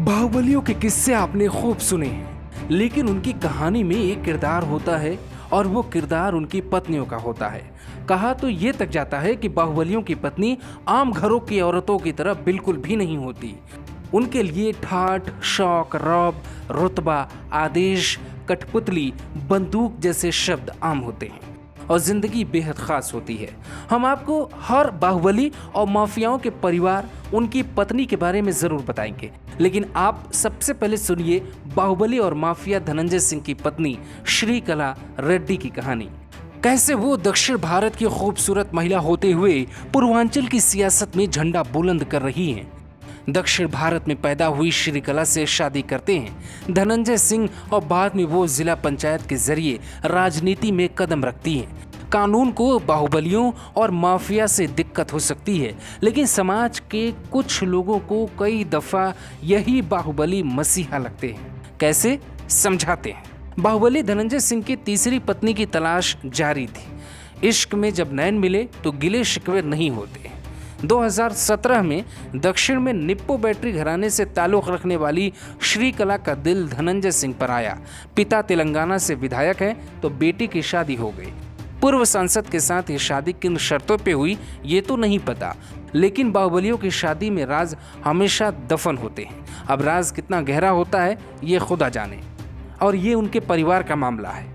बाहुबलियों के किस्से आपने खूब सुने हैं, लेकिन उनकी कहानी में एक किरदार होता है और वो किरदार उनकी पत्नियों का होता है। कहा तो ये तक जाता है कि बाहुबलियों की पत्नी आम घरों की औरतों की तरह बिल्कुल भी नहीं होती। उनके लिए ठाठ, शौक, रौब, रुतबा, आदेश, कठपुतली, बंदूक जैसे शब्द आम होते हैं और जिंदगी बेहद खास होती है। हम आपको हर बाहुबली और माफियाओं के परिवार, उनकी पत्नी के बारे में जरूर बताएंगे, लेकिन आप सबसे पहले सुनिए बाहुबली और माफिया धनंजय सिंह की पत्नी श्रीकला रेड्डी की कहानी। कैसे वो दक्षिण भारत की खूबसूरत महिला होते हुए पूर्वांचल की सियासत में झंडा बुलंद कर रही हैं। दक्षिण भारत में पैदा हुई श्रीकला से शादी करते हैं धनंजय सिंह और बाद में वो जिला पंचायत के जरिए राजनीति में कदम रखती हैं। कानून को बाहुबलियों और माफिया से दिक्कत हो सकती है, लेकिन समाज के कुछ लोगों को कई दफा यही बाहुबली मसीहा लगते हैं। कैसे, समझाते हैं। बाहुबली धनंजय सिंह की तीसरी पत्नी की तलाश जारी थी। इश्क में जब नैन मिले तो गिले शिकवे नहीं होते। 2017 में दक्षिण में निप्पो बैटरी घराने से ताल्लुक रखने वाली श्रीकला का दिल धनंजय सिंह पर आया। पिता तेलंगाना से विधायक हैं तो बेटी की शादी हो गई। पूर्व सांसद के साथ ये शादी किन शर्तों पे हुई ये तो नहीं पता, लेकिन बाहुबलियों की शादी में राज हमेशा दफन होते हैं। अब राज कितना गहरा होता है ये खुदा जाने, और ये उनके परिवार का मामला है।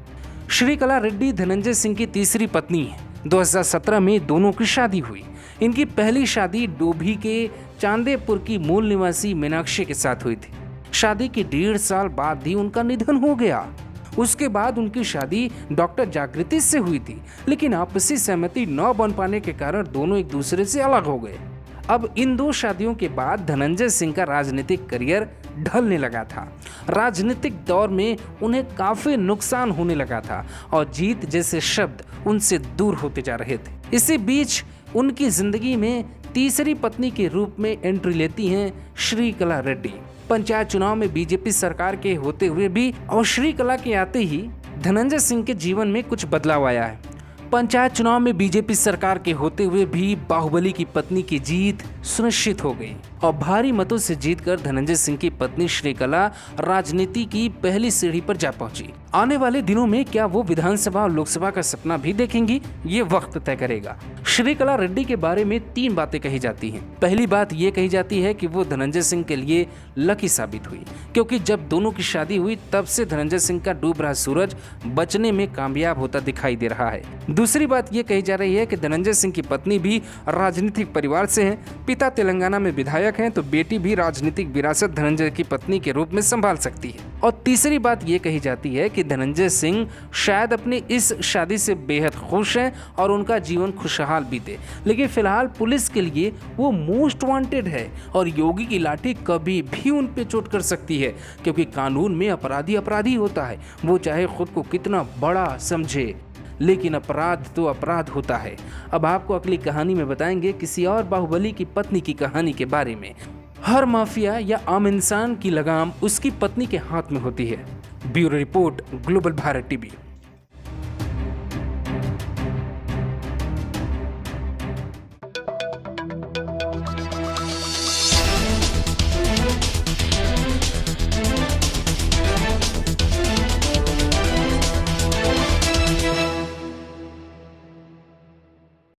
श्रीकला रेड्डी धनंजय सिंह की तीसरी पत्नी है। 2017 में दोनों की शादी हुई। इनकी पहली शादी डोभी के चांदेपुर की मूल निवासी मीनाक्षी के साथ हुई थी। शादी के 1.5 साल बाद ही उनका निधन हो गया। उसके बाद उनकी शादी डॉक्टर जागृति से हुई थी, लेकिन आपसी सहमति न बन पाने के कारण दोनों एक दूसरे से अलग हो गए। अब इन दो शादियों के बाद धनंजय सिंह का राजनीतिक करियर ढलने लगा था। राजनीतिक दौर में उन्हें काफी नुकसान होने लगा था और जीत जैसे शब्द उनसे दूर होते जा रहे थे। इसी बीच उनकी जिंदगी में तीसरी पत्नी के रूप में एंट्री लेती हैं श्रीकला रेड्डी। पंचायत चुनाव में बीजेपी सरकार के होते हुए भी और श्रीकला के आते ही धनंजय सिंह के जीवन में कुछ बदलाव आया है। पंचायत चुनाव में बीजेपी सरकार के होते हुए भी बाहुबली की पत्नी की जीत सुनिश्चित हो गई और भारी मतों से जीतकर धनंजय सिंह की पत्नी श्रीकला राजनीति की पहली सीढ़ी पर जा पहुंची। आने वाले दिनों में क्या वो विधानसभा और लोकसभा का सपना भी देखेंगी, ये वक्त तय करेगा। श्रीकला रेड्डी के बारे में 3 बातें कही जाती हैं। पहली बात ये कही जाती है कि वो धनंजय सिंह के लिए लकी साबित हुई, क्योंकि जब दोनों की शादी हुई तब से धनंजय सिंह का डूब रहा सूरज बचने में कामयाब होता दिखाई दे रहा है। दूसरी बात ये कही जा रही है कि धनंजय सिंह की पत्नी भी राजनीतिक परिवार से हैं। पिता तेलंगाना में विधायक हैं तो बेटी भी राजनीतिक विरासत धनंजय की पत्नी के रूप में संभाल सकती है। और तीसरी बात ये कही जाती है कि धनंजय सिंह शायद अपनी इस शादी से बेहद खुश हैं और उनका जीवन खुशहाल बीते, लेकिन फिलहाल पुलिस के लिए वो मोस्ट वांटेड है और योगी की लाठी कभी भी उन पे चोट कर सकती है, क्योंकि कानून में अपराधी अपराधी होता है, वो चाहे खुद को कितना बड़ा समझे, लेकिन अपराध तो अपराध होता है। अब आपको अगली कहानी में बताएंगे किसी और बाहुबली की पत्नी की कहानी के बारे में। हर माफिया या आम इंसान की लगाम उसकी पत्नी के हाथ में होती है। Bureau report, global Bharat TV.